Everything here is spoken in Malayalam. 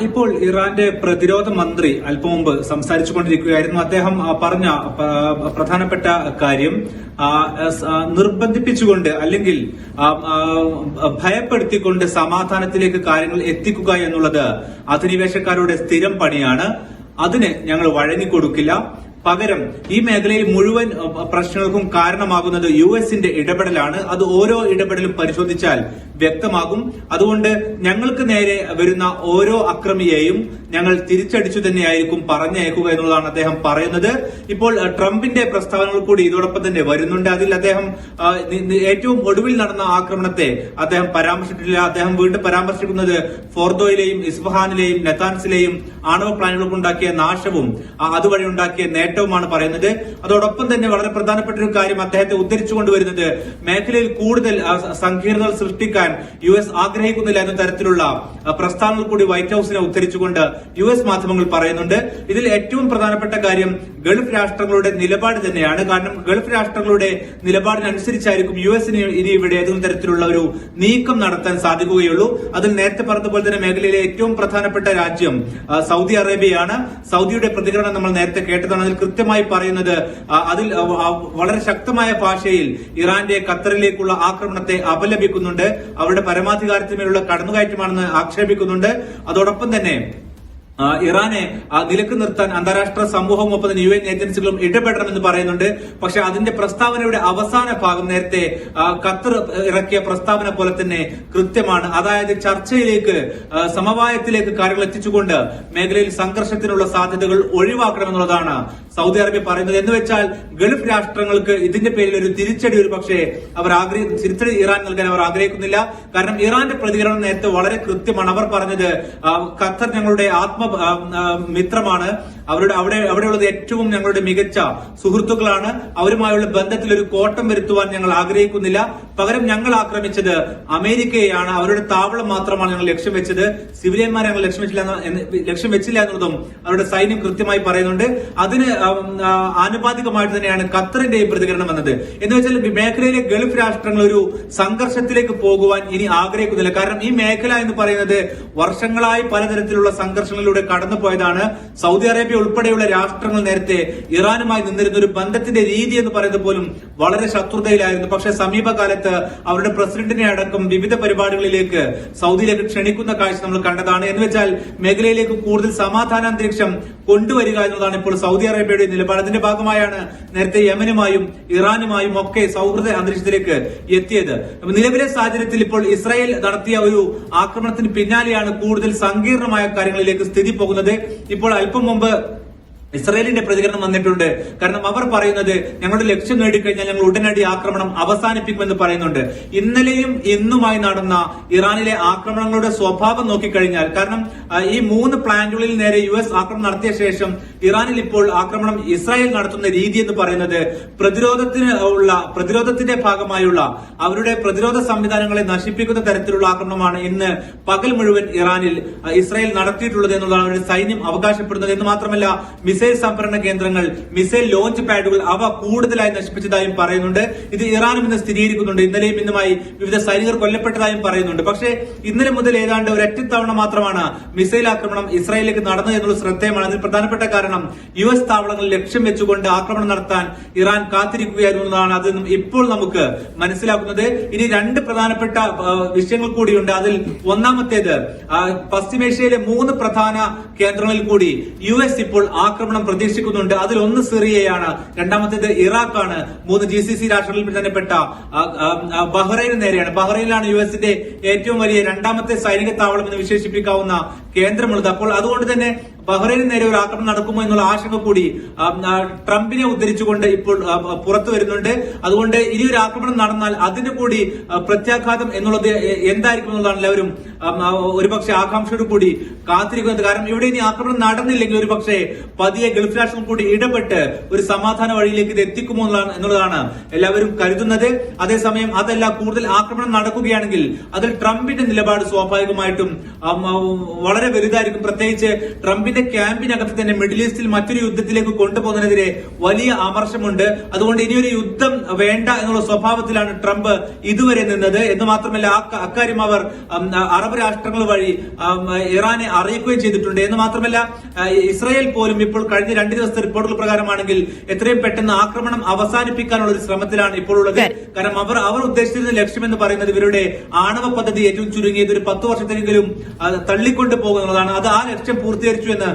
ഇപ്പോൾ ഇറാന്റെ പ്രതിരോധ മന്ത്രി അല്പം മുമ്പ് സംസാരിച്ചുകൊണ്ടിരിക്കുകയായിരുന്നു. അദ്ദേഹം പറഞ്ഞ പ്രധാനപ്പെട്ട കാര്യം നിർബന്ധിപ്പിച്ചുകൊണ്ട് അല്ലെങ്കിൽ ഭയപ്പെടുത്തിക്കൊണ്ട് സമാധാനത്തിലേക്ക് കാര്യങ്ങൾ എത്തിക്കുക എന്നുള്ളത് അധിനിവേശക്കാരുടെ സ്ഥിരം പണിയാണ്. അതിന് ഞങ്ങൾ വഴങ്ങിക്കൊടുക്കില്ല. പകരം ഈ മേഖലയിൽ മുഴുവൻ പ്രശ്നങ്ങൾക്കും കാരണമാകുന്നത് യുഎസിന്റെ ഇടപെടലാണ്. അത് ഓരോ ഇടപെടലും പരിശോധിച്ചാൽ വ്യക്തമാകും. അതുകൊണ്ട് ഞങ്ങൾക്ക് നേരെ വരുന്ന ഓരോ അക്രമിയെയും ഞങ്ങൾ തിരിച്ചടിച്ചു തന്നെയായിരിക്കും പറഞ്ഞയക്കുക എന്നുള്ളതാണ് അദ്ദേഹം പറയുന്നത്. ഇപ്പോൾ ട്രംപിന്റെ പ്രസ്താവനകൾ കൂടി ഇതോടൊപ്പം തന്നെ വരുന്നുണ്ട്. അതിൽ അദ്ദേഹം ഏറ്റവും ഒടുവിൽ നടന്ന ആക്രമണത്തെ അദ്ദേഹം പരാമർശിച്ചിട്ടില്ല. അദ്ദേഹം വീണ്ടും പരാമർശിക്കുന്നത് ഫോർദോയിലെയും ഇസ്ഫഹാനിലെയും നെതാൻസിലെയും ആണവ പ്ലാനുകൾക്ക് ഉണ്ടാക്കിയ നാശവും അതുവഴി ഉണ്ടാക്കിയ നേട്ടവുമാണ് പറയുന്നത്. അതോടൊപ്പം തന്നെ വളരെ പ്രധാനപ്പെട്ട ഒരു കാര്യം അദ്ദേഹത്തെ ഉദ്ധരിച്ചുകൊണ്ടുവരുന്നത് മേഖലയിൽ കൂടുതൽ സങ്കീർണതകൾ സൃഷ്ടിക്കാൻ യുഎസ് ആഗ്രഹിക്കുന്നില്ല എന്ന തരത്തിലുള്ള പ്രസ്താവനകൾ കൂടി വൈറ്റ് ഹൌസിനെ ഉദ്ധരിച്ചുകൊണ്ട് യുഎസ് മാധ്യമങ്ങൾ പറയുന്നുണ്ട്. ഇതിൽ ഏറ്റവും പ്രധാനപ്പെട്ട കാര്യം ഗൾഫ് രാഷ്ട്രങ്ങളുടെ നിലപാട് തന്നെയാണ്. കാരണം ഗൾഫ് രാഷ്ട്രങ്ങളുടെ നിലപാടിനനുസരിച്ചായിരിക്കും യുഎസിന് ഇനി ഇവിടെ ഏതെങ്കിലും തരത്തിലുള്ള ഒരു നീക്കം നടത്താൻ സാധിക്കുകയുള്ളൂ. അതിൽ നേരത്തെ പറഞ്ഞതുപോലെ തന്നെ മേഖലയിലെ ഏറ്റവും പ്രധാനപ്പെട്ട രാജ്യം സൗദി അറേബ്യയാണ്. സൗദിയുടെ പ്രതികരണം നമ്മൾ നേരത്തെ കേട്ടതാണ്. അതിൽ കൃത്യമായി പറയുന്നത് അതിൽ വളരെ ശക്തമായ ഭാഷയിൽ ഇറാന്റെ ഖത്തറിലേക്കുള്ള ആക്രമണത്തെ അപലപിക്കുന്നുണ്ട്. അവരുടെ പരമാധികാരത്തിന്മേലുള്ള കടന്നുകയറ്റമാണെന്ന് ആക്ഷേപിക്കുന്നുണ്ട്. അതോടൊപ്പം തന്നെ ഇറാനെ നിലക്ക് നിർത്താൻ അന്താരാഷ്ട്ര സമൂഹവും ഒപ്പം തന്നെ യുഎൻ ഏജൻസികളും ഇടപെടണമെന്ന് പറയുന്നുണ്ട്. പക്ഷെ അതിന്റെ പ്രസ്താവനയുടെ അവസാന ഭാഗം നേരത്തെ ഖത്തർ ഇറക്കിയ പ്രസ്താവന പോലെ തന്നെ കൃത്യമാണ്. അതായത് ചർച്ചയിലേക്ക് സമവായത്തിലേക്ക് കാര്യങ്ങൾ എത്തിച്ചുകൊണ്ട് മേഖലയിൽ സംഘർഷത്തിനുള്ള സാധ്യതകൾ ഒഴിവാക്കണമെന്നുള്ളതാണ് സൗദി അറേബ്യ പറയുന്നത്. എന്ന് വെച്ചാൽ ഗൾഫ് രാഷ്ട്രങ്ങൾക്ക് ഇതിന്റെ പേരിൽ ഒരു തിരിച്ചടി ഒരു പക്ഷേ തിരിച്ചടി ഇറാൻ നൽകാൻ അവർ ആഗ്രഹിക്കുന്നില്ല. കാരണം ഇറാന്റെ പ്രതികരണം നേരത്തെ വളരെ കൃത്യമാണ്. അവർ പറഞ്ഞത് ഖത്തർ ഞങ്ങളുടെ മിത്രമാണ്, അവിടെയുള്ളത് ഏറ്റവും ഞങ്ങളുടെ മികച്ച സുഹൃത്തുക്കളാണ്, അവരുമായുള്ള ബന്ധത്തിൽ ഒരു കോട്ടം വരുത്തുവാൻ ഞങ്ങൾ ആഗ്രഹിക്കുന്നില്ല. പകരം ഞങ്ങൾ ആക്രമിച്ചത് അമേരിക്കയെയാണ്, അവരുടെ താവളം മാത്രമാണ് ഞങ്ങൾ ലക്ഷ്യം വെച്ചത്, സിവിലിയന്മാരെ ഞങ്ങൾ ലക്ഷ്യം വെച്ചില്ല എന്നുള്ളതും അവരുടെ സൈന്യം കൃത്യമായി പറയുന്നുണ്ട്. അതിന് ആനുപാതികമായിട്ട് തന്നെയാണ് ഖത്തറിന്റെയും പ്രതികരണം വന്നത്. എന്ന് വെച്ചാൽ മേഖലയിലെ ഗൾഫ് രാഷ്ട്രങ്ങൾ ഒരു സംഘർഷത്തിലേക്ക് പോകുവാൻ ഇനി ആഗ്രഹിക്കുന്നില്ല. കാരണം ഈ മേഖല എന്ന് പറയുന്നത് വർഷങ്ങളായി പലതരത്തിലുള്ള സംഘർഷങ്ങളിലൂടെ കടന്നുപോയതാണ്. സൗദി അറേബ്യ ഉൾപ്പെടെയുള്ള രാഷ്ട്രങ്ങൾ നേരത്തെ ഇറാനുമായി നിന്നിരുന്ന ഒരു ബന്ധത്തിന്റെ രീതി എന്ന് പറയുന്നത് പോലും വളരെ ശത്രുതയിലായിരുന്നു. പക്ഷേ സമീപകാലത്ത് അവരുടെ പ്രസിഡന്റിനെ അടക്കം വിവിധ പരിപാടികളിലേക്ക് സൗദിയിലേക്ക് ക്ഷണിക്കുന്ന കാഴ്ച നമ്മൾ കണ്ടതാണ്. എന്ന് വെച്ചാൽ മേഖലയിലേക്ക് കൂടുതൽ സമാധാനാന്തരീക്ഷം കൊണ്ടുവരിക എന്നതാണ് ഇപ്പോൾ സൗദി അറേബ്യയുടെ നിലപാട്. അതിന്റെ ഭാഗമായാണ് നേരത്തെ യമനുമായും ഇറാനുമായും ഒക്കെ സൗഹൃദ അന്തരീക്ഷത്തിലേക്ക് എത്തിയത്. നിലവിലെ സാഹചര്യത്തിൽ ഇപ്പോൾ ഇസ്രായേൽ നടത്തിയ ഒരു ആക്രമണത്തിന് പിന്നാലെയാണ് കൂടുതൽ സങ്കീർണമായ കാര്യങ്ങളിലേക്ക് സ്ഥിതി പോകുന്നത്. ഇപ്പോൾ അല്പം മുമ്പ് ഇസ്രായേലിന്റെ പ്രതികരണം വന്നിട്ടുണ്ട്. കാരണം അവർ പറയുന്നത് ഞങ്ങളുടെ ലക്ഷ്യം നേടിക്കഴിഞ്ഞാൽ ഞങ്ങൾ ഉടനടി ആക്രമണം അവസാനിപ്പിക്കുമെന്ന് പറയുന്നുണ്ട്. ഇന്നലെയും ഇന്നുമായി നടന്ന ഇറാനിലെ ആക്രമണങ്ങളുടെ സ്വഭാവം നോക്കിക്കഴിഞ്ഞാൽ, കാരണം ഈ 3 പ്ലാന്റുകളിൽ നേരെ യുഎസ് ആക്രമണം നടത്തിയ ശേഷം ഇറാനിൽ ഇപ്പോൾ ആക്രമണം ഇസ്രായേൽ നടത്തുന്ന രീതി എന്ന് പറയുന്നത് പ്രതിരോധത്തിന്റെ ഭാഗമായുള്ള അവരുടെ പ്രതിരോധ സംവിധാനങ്ങളെ നശിപ്പിക്കുന്ന തരത്തിലുള്ള ആക്രമണമാണ് ഇന്ന് പകൽ മുഴുവൻ ഇറാനിൽ ഇസ്രായേൽ നടത്തിയിട്ടുള്ളത് എന്നുള്ളതാണ് അവരുടെ സൈന്യം അവകാശപ്പെടുന്നത്. എന്ന് മാത്രമല്ല മിസൈൽ സംഭരണ കേന്ദ്രങ്ങൾ, മിസൈൽ ലോഞ്ച് പാഡുകൾ അവ കൂടുതലായി നശിപ്പിച്ചതായും പറയുന്നുണ്ട്. ഇത് ഇറാനും ഇന്ന് സ്ഥിരീകരിക്കുന്നുണ്ട്. ഇന്നലെയും ഇന്നുമായി വിവിധ സൈനികർ കൊല്ലപ്പെട്ടതായും പറയുന്നുണ്ട്. പക്ഷേ ഇന്നലെ മുതൽ ഏതാണ്ട് ഒരൊറ്റ തവണ മാത്രമാണ് മിസൈൽ ആക്രമണം ഇസ്രായേലിലേക്ക് നടന്നത് എന്നുള്ള ശ്രദ്ധേയമാണ്. അതിൽ പ്രധാനപ്പെട്ട കാരണം യുഎസ് താവളങ്ങൾ ലക്ഷ്യം വെച്ചുകൊണ്ട് ആക്രമണം നടത്താൻ ഇറാൻ കാത്തിരിക്കുകയായിരുന്നതാണ്. അത് ഇപ്പോൾ നമുക്ക് മനസ്സിലാക്കുന്നത്. ഇനി 2 പ്രധാനപ്പെട്ട വിഷയങ്ങൾ കൂടിയുണ്ട്. അതിൽ ഒന്നാമത്തേത് പശ്ചിമേഷ്യയിലെ 3 പ്രധാന കേന്ദ്രങ്ങളിൽ കൂടി യുഎസ് ഇപ്പോൾ ആക്രമണം പ്രതീക്ഷിക്കുന്നുണ്ട്. അതിൽ ഒന്ന് സിറിയയാണ്, രണ്ടാമത്തേത് ഇറാഖാണ്, 3 GCC രാഷ്ട്രങ്ങളിൽ തന്നെ പെട്ട ബഹ്റൈന് നേരെയാണ്. ബഹ്റൈനിലാണ് യുഎസിന്റെ ഏറ്റവും വലിയ 2ാമത്തെ സൈനിക താവളം എന്ന് വിശേഷിപ്പിക്കാവുന്ന കേന്ദ്രമുള്ളത്. അപ്പോൾ അതുകൊണ്ട് തന്നെ ബഹ്റൈന് നേരെ ഒരു ആക്രമണം നടക്കുമോ എന്നുള്ള ആശങ്ക കൂടി ട്രംപിനെ ഉദ്ധരിച്ചുകൊണ്ട് ഇപ്പോൾ പുറത്തു വരുന്നുണ്ട്. അതുകൊണ്ട് ഇനി ഒരു ആക്രമണം നടന്നാൽ അതിന് കൂടി പ്രത്യാഘാതം എന്നുള്ളത് എന്തായിരിക്കും എന്നുള്ളതാണ് എല്ലാവരും ഒരുപക്ഷെ ആകാംക്ഷയോട് കൂടി കാത്തിരിക്കുന്നത്. കാരണം ഇവിടെ ഇനി ആക്രമണം നടന്നില്ലെങ്കിൽ ഒരുപക്ഷെ പതിയെ ഗൾഫ് രാഷ്ട്രങ്ങൾ കൂടി ഇടപെട്ട് ഒരു സമാധാന വഴിയിലേക്ക് ഇത് എത്തിക്കുമോ എന്നുള്ളതാണ് എല്ലാവരും കരുതുന്നത്. അതേസമയം അതല്ല, കൂടുതൽ ആക്രമണം നടക്കുകയാണെങ്കിൽ അതിൽ ട്രംപിന്റെ നിലപാട് സ്വാഭാവികമായിട്ടും വളരെ വലുതായിരിക്കും. പ്രത്യേകിച്ച് ട്രംപിന്റെ ട്രംപിന്റെ ക്യാമ്പിനകത്ത് തന്നെ മിഡിൽ ഈസ്റ്റിൽ മറ്റൊരു യുദ്ധത്തിലേക്ക് കൊണ്ടുപോകുന്നതിനെതിരെ വലിയ അമർശമുണ്ട്. അതുകൊണ്ട് ഇനിയൊരു യുദ്ധം വേണ്ട എന്നുള്ള സ്വഭാവത്തിലാണ് ട്രംപ് ഇതുവരെ നിന്നത് എന്ന് മാത്രമല്ല അക്കാര്യം അവർ അറബ് രാഷ്ട്രങ്ങൾ വഴി ഇറാനെ അറിയിക്കുകയും ചെയ്തിട്ടുണ്ട്. എന്ന് മാത്രമല്ല ഇസ്രായേൽ പോലും ഇപ്പോൾ കഴിഞ്ഞ 2 ദിവസത്തെ റിപ്പോർട്ടുകൾ പ്രകാരമാണെങ്കിൽ എത്രയും പെട്ടെന്ന് ആക്രമണം അവസാനിപ്പിക്കാനുള്ള ഒരു ശ്രമത്തിലാണ് ഇപ്പോൾ ഉള്ളത്. കാരണം അവർ ഉദ്ദേശിച്ചിരുന്ന ലക്ഷ്യമെന്ന് പറയുന്നത് ഇവരുടെ ആണവ പദ്ധതി ഏറ്റവും ചുരുങ്ങിയത് ഒരു 10 വർഷത്തെങ്കിലും തള്ളിക്കൊണ്ടു പോകുന്നതാണ്. അത് ആ ലക്ഷ്യം പൂർത്തീകരിച്ചു എന്ന്